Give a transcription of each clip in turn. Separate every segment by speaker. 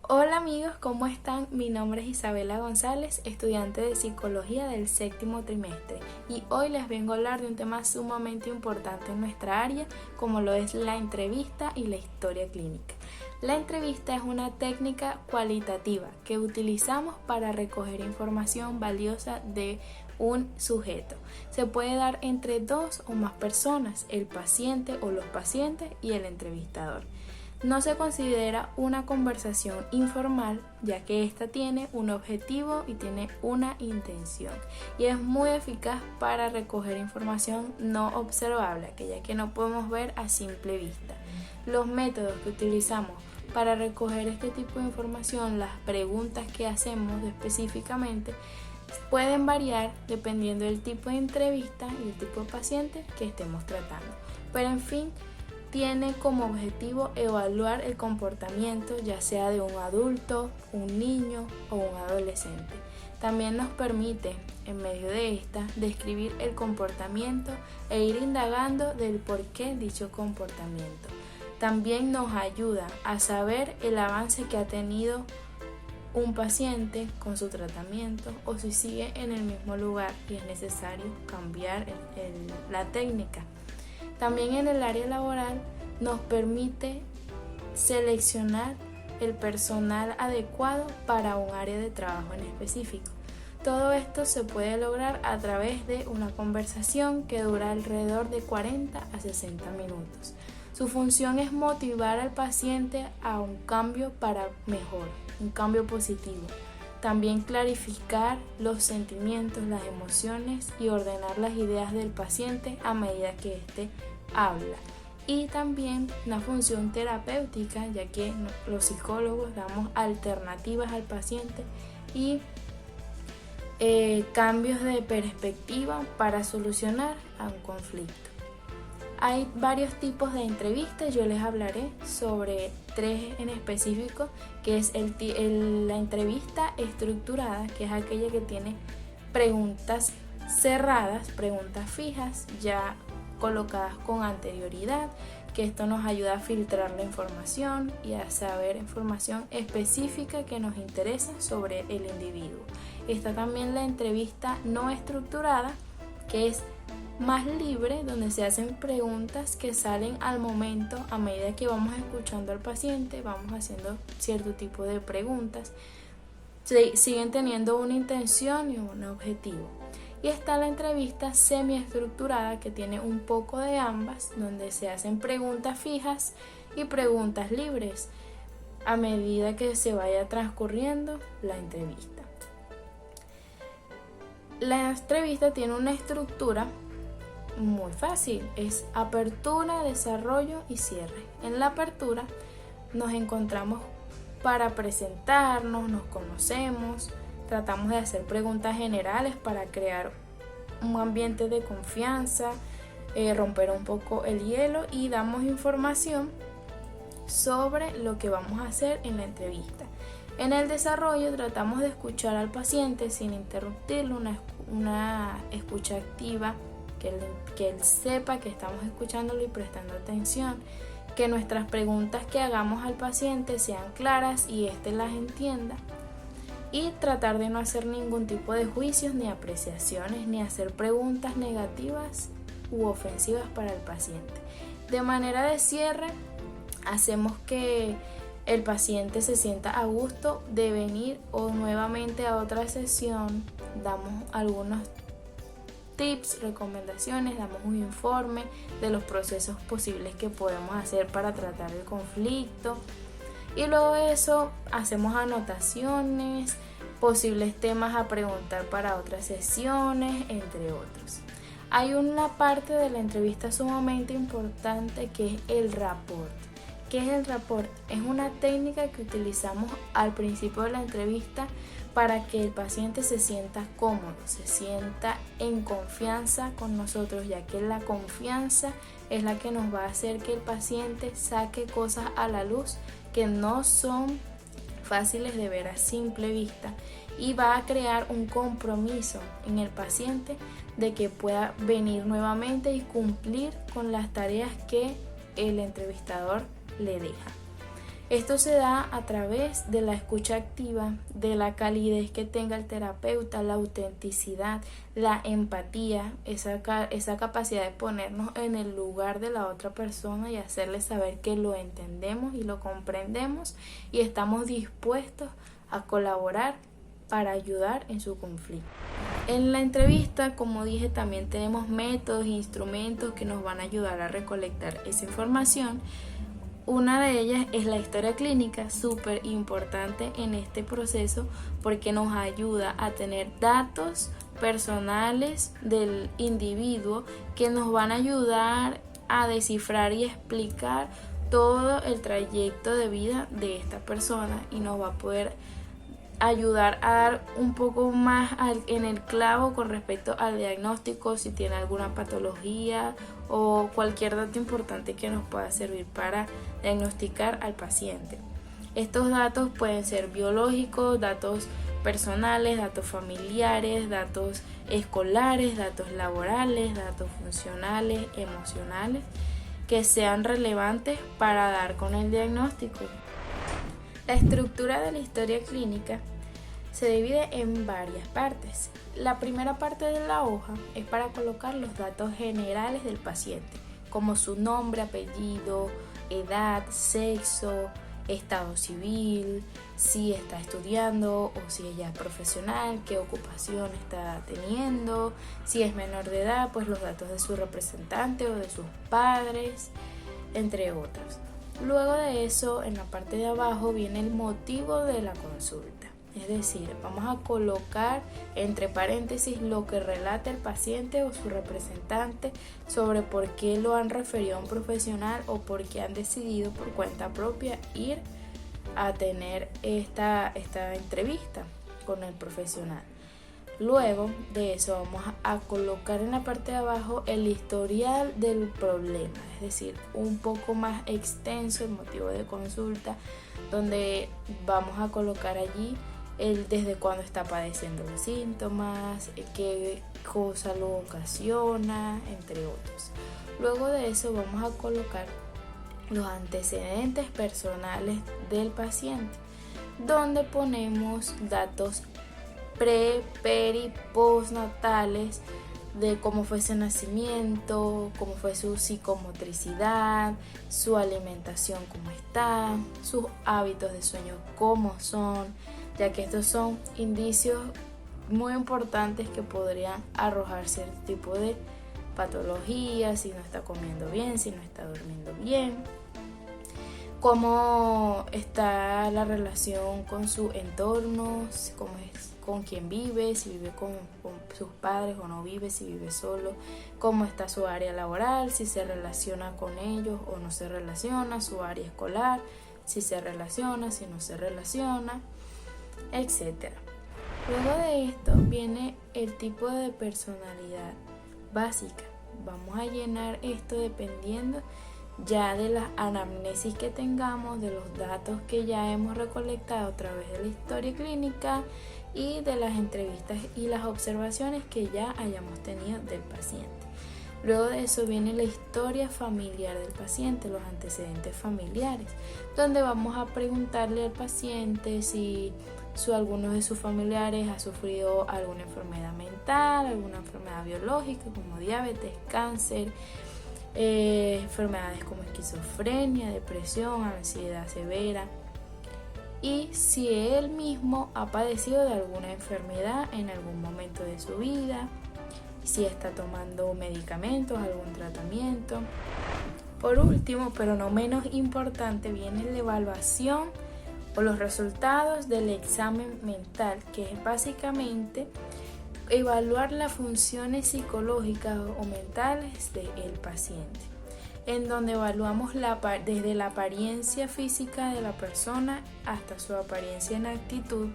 Speaker 1: Hola amigos, ¿cómo están? Mi nombre es Isabela González, estudiante de Psicología del séptimo trimestre, y hoy les vengo a hablar de un tema sumamente importante en nuestra área, como lo es la entrevista y la historia clínica. La entrevista es una técnica cualitativa que utilizamos para recoger información valiosa de un sujeto. Se puede dar entre dos o más personas, el paciente o los pacientes y el entrevistador. No se considera una conversación informal, ya que ésta tiene un objetivo y tiene una intención, y es muy eficaz para recoger información no observable, aquella que no podemos ver a simple vista. Los métodos que utilizamos para recoger este tipo de información, las preguntas que hacemos específicamente, pueden variar dependiendo del tipo de entrevista y el tipo de paciente que estemos tratando. Pero en fin, tiene como objetivo evaluar el comportamiento ya sea de un adulto, un niño o un adolescente. También nos permite, en medio de esta, describir el comportamiento e ir indagando del por qué dicho comportamiento. También nos ayuda a saber el avance que ha tenido un paciente con su tratamiento o si sigue en el mismo lugar y es necesario cambiar la técnica. También en el área laboral nos permite seleccionar el personal adecuado para un área de trabajo en específico. Todo esto se puede lograr a través de una conversación que dura alrededor de 40 a 60 minutos. Su función es motivar al paciente a un cambio para mejor, un cambio positivo. También clarificar los sentimientos, las emociones y ordenar las ideas del paciente a medida que éste habla. Y también una función terapéutica, ya que los psicólogos damos alternativas al paciente y cambios de perspectiva para solucionar a un conflicto. Hay varios tipos de entrevistas, yo les hablaré sobre tres en específico, que es la entrevista estructurada, que es aquella que tiene preguntas cerradas, preguntas fijas, ya colocadas con anterioridad, que esto nos ayuda a filtrar la información y a saber información específica que nos interesa sobre el individuo. Está también la entrevista no estructurada, que es más libre, donde se hacen preguntas que salen al momento a medida que vamos escuchando al paciente, vamos haciendo cierto tipo de preguntas, siguen teniendo una intención y un objetivo. Y está la entrevista semiestructurada, que tiene un poco de ambas, donde se hacen preguntas fijas y preguntas libres a medida que se vaya transcurriendo la entrevista. La entrevista tiene una estructura muy fácil, es apertura, desarrollo y cierre. En la apertura nos encontramos para presentarnos, nos conocemos, tratamos de hacer preguntas generales para crear un ambiente de confianza, romper un poco el hielo y damos información sobre lo que vamos a hacer en la entrevista. En el desarrollo tratamos de escuchar al paciente sin interrumpirlo, una escucha activa, que él sepa que estamos escuchándolo y prestando atención, que nuestras preguntas que hagamos al paciente sean claras y éste las entienda, y tratar de no hacer ningún tipo de juicios ni apreciaciones ni hacer preguntas negativas u ofensivas para el paciente. De manera de cierre, hacemos que el paciente se sienta a gusto de venir o nuevamente a otra sesión, damos algunos tips, recomendaciones, damos un informe de los procesos posibles que podemos hacer para tratar el conflicto, y luego de eso hacemos anotaciones, posibles temas a preguntar para otras sesiones, entre otros. Hay una parte de la entrevista sumamente importante, que es el rapport. ¿Qué es el rapport? Es una técnica que utilizamos al principio de la entrevista para que el paciente se sienta cómodo, se sienta en confianza con nosotros, ya que la confianza es la que nos va a hacer que el paciente saque cosas a la luz que no son fáciles de ver a simple vista, y va a crear un compromiso en el paciente de que pueda venir nuevamente y cumplir con las tareas que el entrevistador le deja. Esto se da a través de la escucha activa, de la calidez que tenga el terapeuta, la autenticidad, la empatía, esa capacidad de ponernos en el lugar de la otra persona y hacerle saber que lo entendemos y lo comprendemos y estamos dispuestos a colaborar para ayudar en su conflicto. En la entrevista, como dije, también tenemos métodos e instrumentos que nos van a ayudar a recolectar esa información. Una de ellas es la historia clínica, súper importante en este proceso porque nos ayuda a tener datos personales del individuo que nos van a ayudar a descifrar y explicar todo el trayecto de vida de esta persona y nos va a poder ayudar a dar un poco más en el clavo con respecto al diagnóstico, si tiene alguna patología o cualquier dato importante que nos pueda servir para diagnosticar al paciente. Estos datos pueden ser biológicos, datos personales, datos familiares, datos escolares, datos laborales, datos funcionales, emocionales, que sean relevantes para dar con el diagnóstico. La estructura de la historia clínica se divide en varias partes. La primera parte de la hoja es para colocar los datos generales del paciente, como su nombre, apellido, edad, sexo, estado civil, si está estudiando o si ella es profesional, qué ocupación está teniendo, si es menor de edad, pues los datos de su representante o de sus padres, entre otros. Luego de eso, en la parte de abajo viene el motivo de la consulta. Es decir, vamos a colocar entre paréntesis lo que relata el paciente o su representante sobre por qué lo han referido a un profesional o por qué han decidido por cuenta propia ir a tener esta entrevista con el profesional. Luego de eso vamos a colocar en la parte de abajo el historial del problema, es decir, un poco más extenso el motivo de consulta, donde vamos a colocar allí desde cuándo está padeciendo los síntomas, qué cosa lo ocasiona, entre otros. Luego de eso vamos a colocar los antecedentes personales del paciente, donde ponemos datos pre, peri, postnatales de cómo fue su nacimiento, cómo fue su psicomotricidad, su alimentación cómo está, sus hábitos de sueño cómo son, ya que estos son indicios muy importantes que podrían arrojar cierto tipo de patología, si no está comiendo bien, si no está durmiendo bien, cómo está la relación con su entorno, cómo es con quién vive, si vive con sus padres o no vive, si vive solo, cómo está su área laboral, si se relaciona con ellos o no se relaciona, su área escolar, si se relaciona, si no se relaciona, etc. Luego de esto viene el tipo de personalidad básica. Vamos a llenar esto dependiendo ya de la anamnesis que tengamos, de los datos que ya hemos recolectado a través de la historia clínica y de las entrevistas y las observaciones que ya hayamos tenido del paciente. Luego de eso viene la historia familiar del paciente, los antecedentes familiares, donde vamos a preguntarle al paciente si alguno de sus familiares ha sufrido alguna enfermedad mental, alguna enfermedad biológica como diabetes, cáncer, enfermedades como esquizofrenia, depresión, ansiedad severa, y si él mismo ha padecido de alguna enfermedad en algún momento de su vida, si está tomando medicamentos, algún tratamiento. Por último, pero no menos importante, viene la evaluación o los resultados del examen mental, que es básicamente evaluar las funciones psicológicas o mentales del paciente, en donde evaluamos desde la apariencia física de la persona hasta su apariencia en actitud.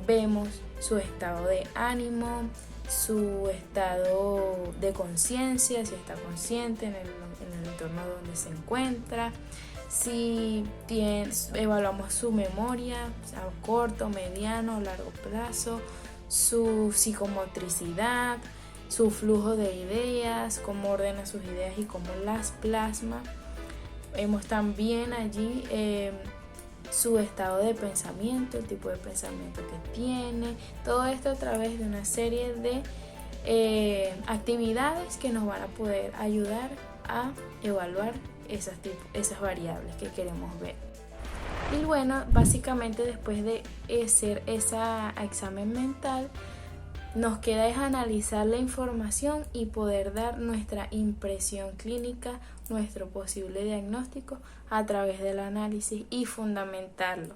Speaker 1: Vemos su estado de ánimo, su estado de conciencia, si está consciente en el entorno donde se encuentra, evaluamos su memoria a corto, mediano o largo plazo, su psicomotricidad, su flujo de ideas, cómo ordena sus ideas y cómo las plasma. Vemos también allí su estado de pensamiento, el tipo de pensamiento que tiene, todo esto a través de una serie de actividades que nos van a poder ayudar a evaluar esas variables que queremos ver. Y bueno, básicamente después de hacer ese examen mental, nos queda es analizar la información y poder dar nuestra impresión clínica, nuestro posible diagnóstico a través del análisis y fundamentarlo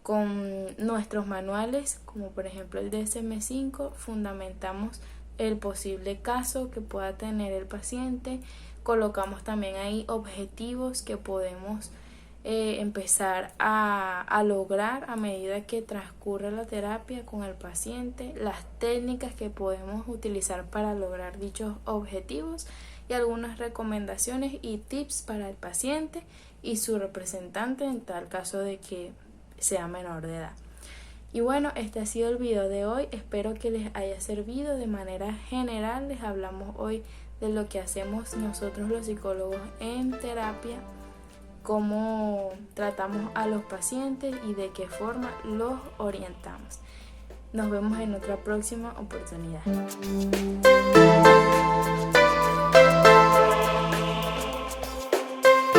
Speaker 1: con nuestros manuales, como por ejemplo el DSM-5. Fundamentamos el posible caso que pueda tener el paciente, colocamos también ahí objetivos que podemos empezar a lograr a medida que transcurre la terapia con el paciente, las técnicas que podemos utilizar para lograr dichos objetivos y algunas recomendaciones y tips para el paciente y su representante en tal caso de que sea menor de edad. Y bueno, este ha sido el video de hoy, espero que les haya servido. De manera general les hablamos hoy de lo que hacemos nosotros los psicólogos en terapia, cómo tratamos a los pacientes y de qué forma los orientamos. Nos vemos en otra próxima oportunidad.